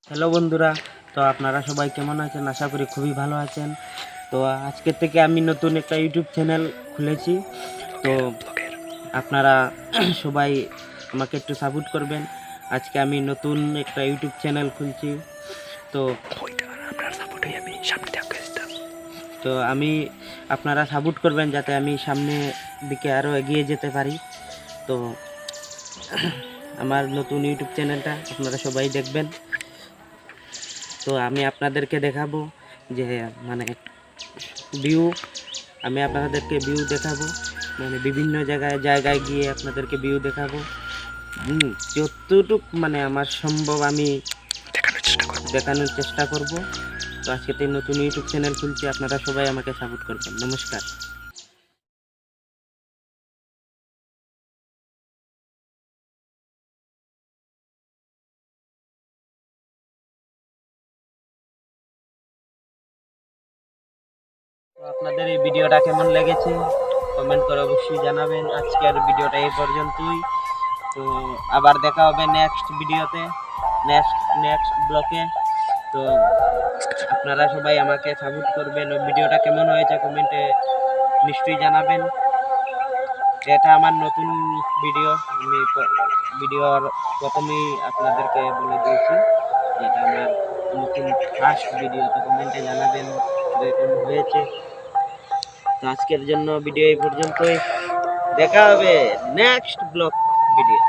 Hello বন্ধুরা, তো আপনারা সবাই কেমন আছেন? আশা করি খুবই ভালো আছেন। তো আজকের থেকে আমি নতুন একটা ইউটিউব চ্যানেল খুলেছি। তো আপনারা সবাই আমাকে একটু সাপোর্ট করবেন। আজকে আমি নতুন একটা ইউটিউব চ্যানেল খুলছি। তো আমি আপনারা সাপোর্ট করবেন যাতে আমি সামনের দিকে আরও এগিয়ে যেতে পারি। তো আমার নতুন ইউটিউব চ্যানেলটা আপনারা সবাই দেখবেন। তো আমি আপনাদেরকে দেখাবো যে মানে ভিউ আমি আপনাদেরকে ভিউ দেখাবো, মানে বিভিন্ন জায়গায় গিয়ে আপনাদেরকে ভিউ দেখাবো। যতটুক মানে আমার সম্ভব আমি দেখানোর চেষ্টা করব। তো আজকে তো নতুন ইউটিউব চ্যানেল খুলছি, আপনারা সবাই আমাকে সাপোর্ট করবেন। নমস্কার। তো আপনাদের এই ভিডিওটা কেমন লেগেছে কমেন্ট করে অবশ্যই জানাবেন। আজকের ভিডিওটা এই পর্যন্তই। তো আবার দেখা হবে নেক্সট ভিডিওতে, নেক্সট ব্লকে। তো আপনারা সবাই আমাকে সাপোর্ট করবেন। ওই ভিডিওটা কেমন হয়েছে কমেন্টে নিশ্চয়ই জানাবেন। এটা আমার নতুন ভিডিও, আমি ভিডিওর প্রথমেই আপনাদেরকে বলে দিয়েছি এটা আমার নতুন ফার্স্ট ভিডিও। তো কমেন্টে জানাবেন যে কেমন হয়েছে। তো আজকের জন্য ভিডিও এই পর্যন্তই। দেখা হবে নেক্সট ব্লগ ভিডিও।